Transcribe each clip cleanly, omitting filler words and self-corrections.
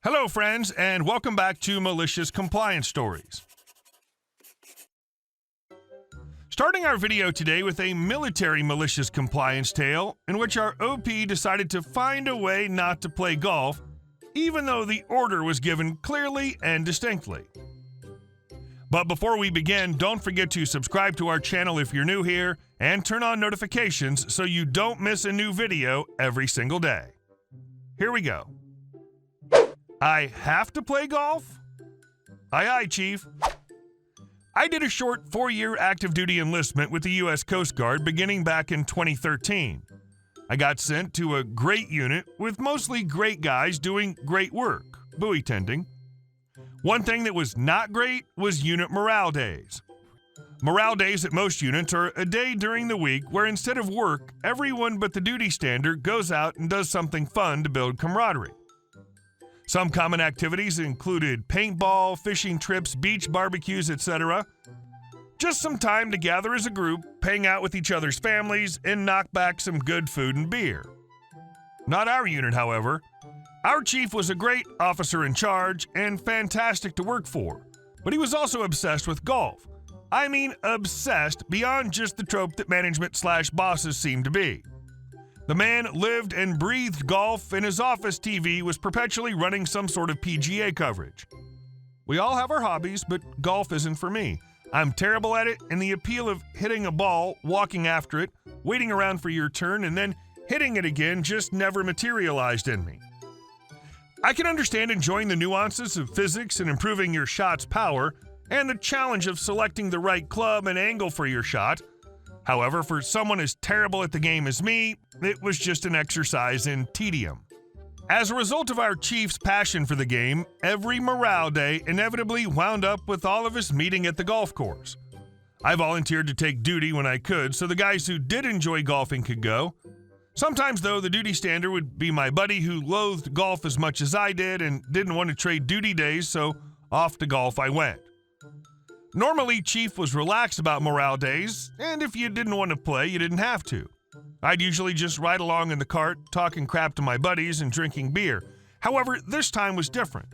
Hello, friends, and welcome back to Malicious Compliance Stories. Starting our video today with a military malicious compliance tale in which our OP decided to find a way not to play golf, even though the order was given clearly and distinctly. But before we begin, don't forget to subscribe to our channel if you're new here and turn on notifications so you don't miss a new video every single day. Here we go. I have to play golf? Aye, aye, Chief. I did a short 4-year active duty enlistment with the U.S. Coast Guard beginning back in 2013. I got sent to a great unit with mostly great guys doing great work, buoy tending. One thing that was not great was unit morale days. Morale days at most units are a day during the week where instead of work, everyone but the duty standard goes out and does something fun to build camaraderie. Some common activities included paintball, fishing trips, beach barbecues, etc. Just some time to gather as a group, hang out with each other's families, and knock back some good food and beer. Not our unit, however. Our chief was a great officer in charge and fantastic to work for, but he was also obsessed with golf. I mean obsessed beyond just the trope that management/bosses seem to be. The man lived and breathed golf, and his office TV was perpetually running some sort of PGA coverage. We all have our hobbies, but golf isn't for me. I'm terrible at it, and the appeal of hitting a ball, walking after it, waiting around for your turn, and then hitting it again just never materialized in me. I can understand enjoying the nuances of physics and improving your shot's power, and the challenge of selecting the right club and angle for your shot. However, for someone as terrible at the game as me, it was just an exercise in tedium. As a result of our chief's passion for the game, every morale day inevitably wound up with all of us meeting at the golf course. I volunteered to take duty when I could, so the guys who did enjoy golfing could go. Sometimes, though, the duty stander would be my buddy who loathed golf as much as I did and didn't want to trade duty days, so off to golf I went. Normally, Chief was relaxed about morale days, and if you didn't want to play, you didn't have to. I'd usually just ride along in the cart, talking crap to my buddies and drinking beer. However, this time was different.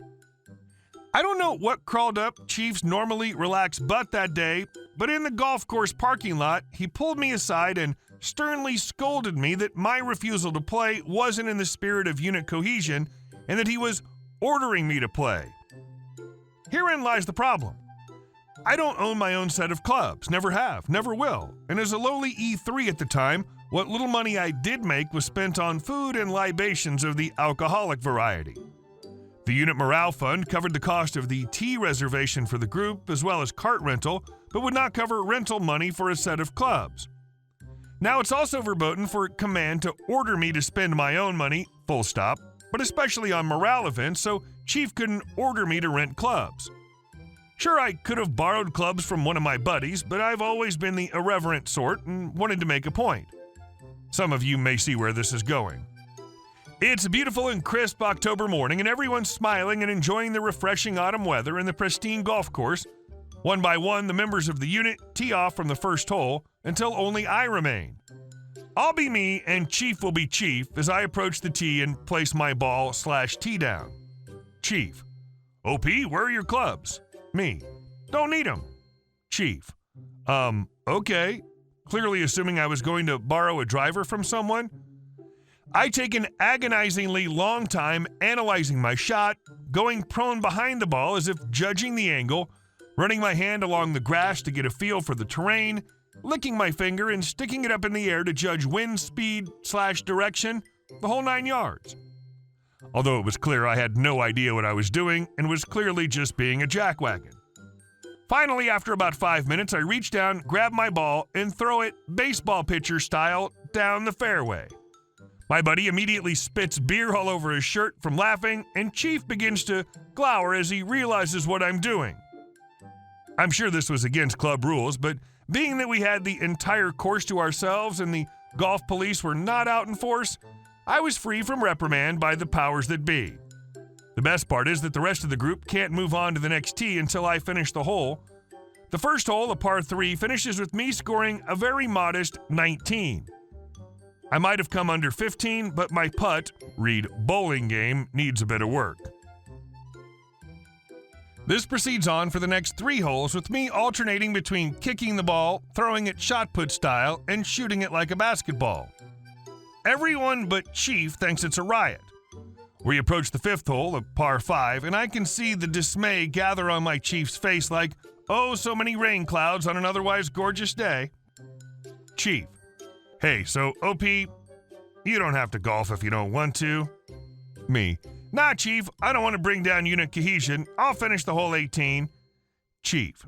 I don't know what crawled up Chief's normally relaxed butt that day, but in the golf course parking lot, he pulled me aside and sternly scolded me that my refusal to play wasn't in the spirit of unit cohesion and that he was ordering me to play. Herein lies the problem. I don't own my own set of clubs, never have, never will, and as a lowly E3 at the time, what little money I did make was spent on food and libations of the alcoholic variety. The unit morale fund covered the cost of the tea reservation for the group as well as cart rental, but would not cover rental money for a set of clubs. Now it's also verboten for command to order me to spend my own money, full stop, but especially on morale events, so Chief couldn't order me to rent clubs. Sure, I could have borrowed clubs from one of my buddies, but I've always been the irreverent sort and wanted to make a point. Some of you may see where this is going. It's a beautiful and crisp October morning, and everyone's smiling and enjoying the refreshing autumn weather in the pristine golf course. One by one, the members of the unit tee off from the first hole until only I remain. I'll be me, and Chief will be Chief as I approach the tee and place my ball/tee down. Chief: OP, where are your clubs? Me: don't need them. Chief: okay. Clearly assuming I was going to borrow a driver from someone. I take an agonizingly long time analyzing my shot, going prone behind the ball as if judging the angle, running my hand along the grass to get a feel for the terrain, licking my finger and sticking it up in the air to judge wind speed/direction, the whole 9 yards. Although it was clear I had no idea what I was doing and was clearly just being a jackwagon. Finally, after about 5 minutes, I reach down, grab my ball, and throw it baseball pitcher style down the fairway. My buddy immediately spits beer all over his shirt from laughing, and Chief begins to glower as he realizes what I'm doing. I'm sure this was against club rules, but being that we had the entire course to ourselves and the golf police were not out in force, I was free from reprimand by the powers that be. The best part is that the rest of the group can't move on to the next tee until I finish the hole. The first hole, a par 3, finishes with me scoring a very modest 19. I might have come under 15, but my putt, read bowling game, needs a bit of work. This proceeds on for the next 3 holes with me alternating between kicking the ball, throwing it shot put style, and shooting it like a basketball. Everyone but Chief thinks it's a riot. We approach the 5th hole, a par 5, and I can see the dismay gather on my Chief's face like, oh, so many rain clouds on an otherwise gorgeous day. Chief: hey, so OP, you don't have to golf if you don't want to. Me: nah, Chief, I don't want to bring down unit cohesion. I'll finish the whole 18. Chief: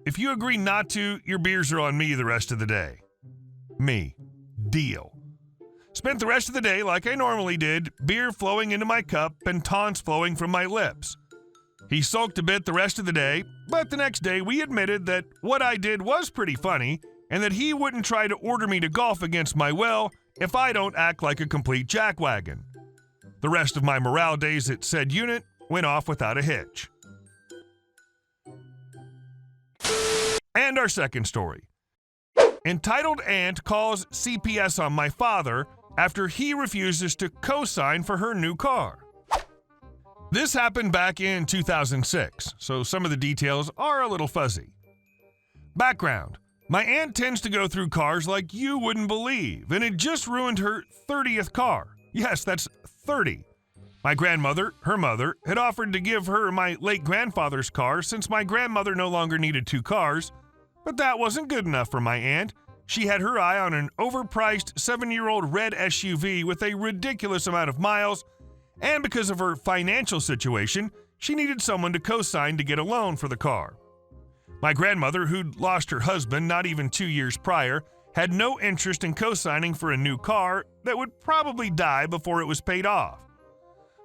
if you agree not to, your beers are on me the rest of the day. Me: deal. Spent the rest of the day like I normally did, beer flowing into my cup and taunts flowing from my lips. He sulked a bit the rest of the day, but the next day we admitted that what I did was pretty funny and that he wouldn't try to order me to golf against my will if I don't act like a complete jackwagon. The rest of my morale days at said unit went off without a hitch. And our second story. Entitled aunt calls CPS on my father after he refuses to co-sign for her new car. This happened back in 2006, so some of the details are a little fuzzy. Background: my aunt tends to go through cars like you wouldn't believe, and it just ruined her 30th car. Yes, that's 30. My grandmother, her mother, had offered to give her my late grandfather's car since my grandmother no longer needed 2 cars, but that wasn't good enough for my aunt. She had her eye on an overpriced 7-year-old red SUV with a ridiculous amount of miles, and because of her financial situation, she needed someone to co-sign to get a loan for the car. My grandmother, who'd lost her husband not even 2 years prior, had no interest in co-signing for a new car that would probably die before it was paid off.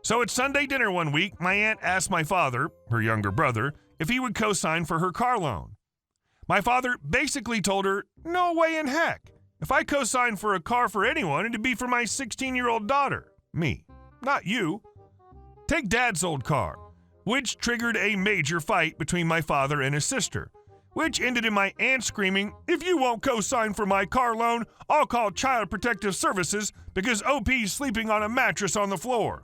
So at Sunday dinner one week, my aunt asked my father, her younger brother, if he would co-sign for her car loan. My father basically told her, no way in heck. If I co-sign for a car for anyone, it'd be for my 16-year-old daughter. Me. Not you. Take Dad's old car, which triggered a major fight between my father and his sister, which ended in my aunt screaming, if you won't co-sign for my car loan, I'll call Child Protective Services because OP's sleeping on a mattress on the floor.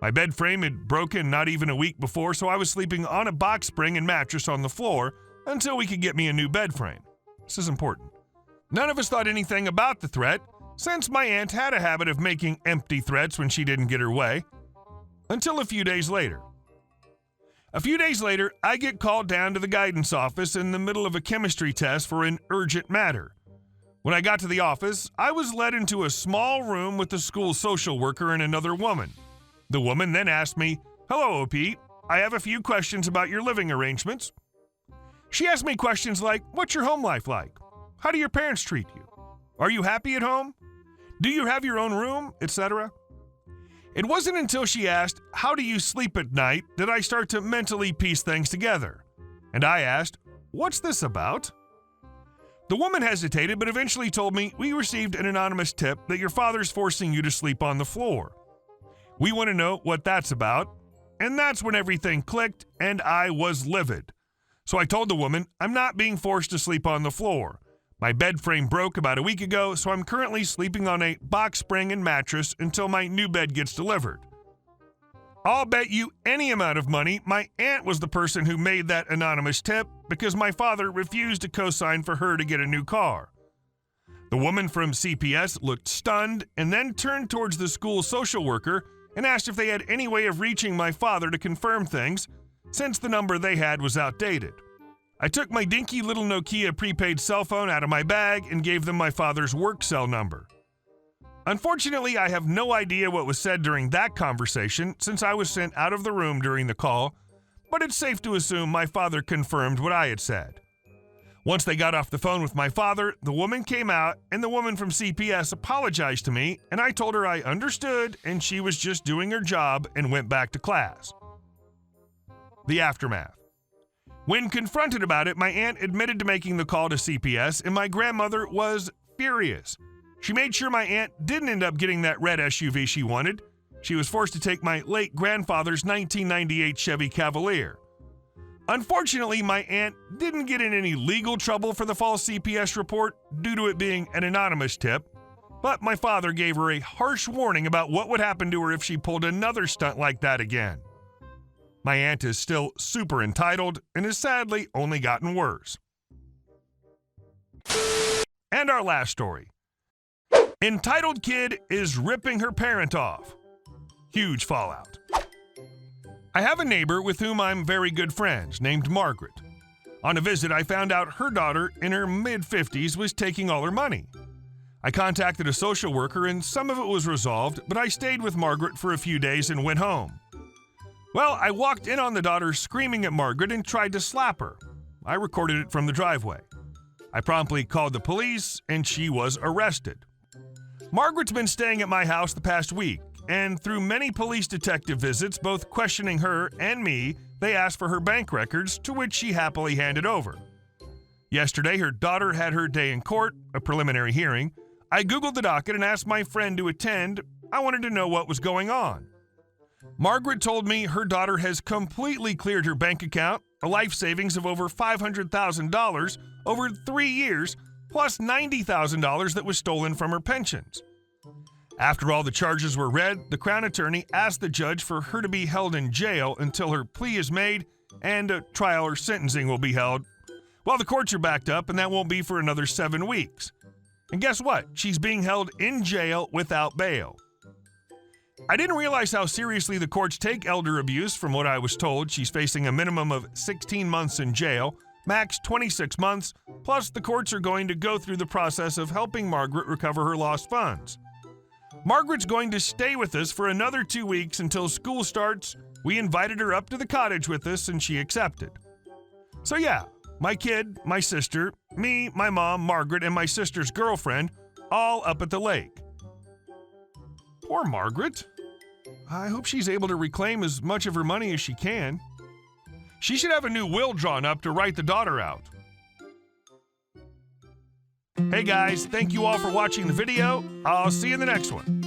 My bed frame had broken not even a week before, so I was sleeping on a box spring and mattress on the floor until we could get me a new bed frame. This is important. None of us thought anything about the threat, since my aunt had a habit of making empty threats when she didn't get her way. Until a few days later. A few days later, I get called down to the guidance office in the middle of a chemistry test for an urgent matter. When I got to the office, I was led into a small room with the school social worker and another woman. The woman then asked me, hello, OP, I have a few questions about your living arrangements. She asked me questions like, what's your home life like? How do your parents treat you? Are you happy at home? Do you have your own room, etc.? It wasn't until she asked, how do you sleep at night, that I start to mentally piece things together. And I asked, what's this about? The woman hesitated, but eventually told me, we received an anonymous tip that your father's forcing you to sleep on the floor. We want to know what that's about. And that's when everything clicked, and I was livid. So I told the woman, I'm not being forced to sleep on the floor. My bed frame broke about a week ago, so I'm currently sleeping on a box spring and mattress until my new bed gets delivered. I'll bet you any amount of money my aunt was the person who made that anonymous tip because my father refused to co-sign for her to get a new car. The woman from CPS looked stunned and then turned towards the school social worker and asked if they had any way of reaching my father to confirm things, since the number they had was outdated. I took my dinky little Nokia prepaid cell phone out of my bag and gave them my father's work cell number. Unfortunately, I have no idea what was said during that conversation since I was sent out of the room during the call, but it's safe to assume my father confirmed what I had said. Once they got off the phone with my father, the woman came out and the woman from CPS apologized to me, and I told her I understood and she was just doing her job and went back to class. The aftermath. When confronted about it, my aunt admitted to making the call to CPS, and my grandmother was furious. She made sure my aunt didn't end up getting that red SUV she wanted. She was forced to take my late grandfather's 1998 Chevy Cavalier. Unfortunately, my aunt didn't get in any legal trouble for the false CPS report due to it being an anonymous tip, but my father gave her a harsh warning about what would happen to her if she pulled another stunt like that again. My aunt is still super entitled and has sadly only gotten worse. And our last story. Entitled kid is ripping her parent off. Huge fallout. I have a neighbor with whom I'm very good friends named Margaret. On a visit, I found out her daughter in her mid-50s was taking all her money. I contacted a social worker and some of it was resolved, but I stayed with Margaret for a few days and went home. Well, I walked in on the daughter screaming at Margaret and tried to slap her. I recorded it from the driveway. I promptly called the police and she was arrested. Margaret's been staying at my house the past week, and through many police detective visits, both questioning her and me, they asked for her bank records, to which she happily handed over. Yesterday, her daughter had her day in court, a preliminary hearing. I Googled the docket and asked my friend to attend. I wanted to know what was going on. Margaret told me her daughter has completely cleared her bank account, a life savings of over $500,000 over 3 years, plus $90,000 that was stolen from her pensions. After all the charges were read, the Crown Attorney asked the judge for her to be held in jail until her plea is made and a trial or sentencing will be held. Well, the courts are backed up and that won't be for another 7 weeks. And guess what? She's being held in jail without bail. I didn't realize how seriously the courts take elder abuse. From what I was told, she's facing a minimum of 16 months in jail, max 26 months, plus the courts are going to go through the process of helping Margaret recover her lost funds. Margaret's going to stay with us for another 2 weeks until school starts. We invited her up to the cottage with us and she accepted. So yeah, my kid, my sister, me, my mom, Margaret, and my sister's girlfriend, all up at the lake. Poor Margaret. I hope she's able to reclaim as much of her money as she can. She should have a new will drawn up to write the daughter out. Hey guys, thank you all for watching the video. I'll see you in the next one.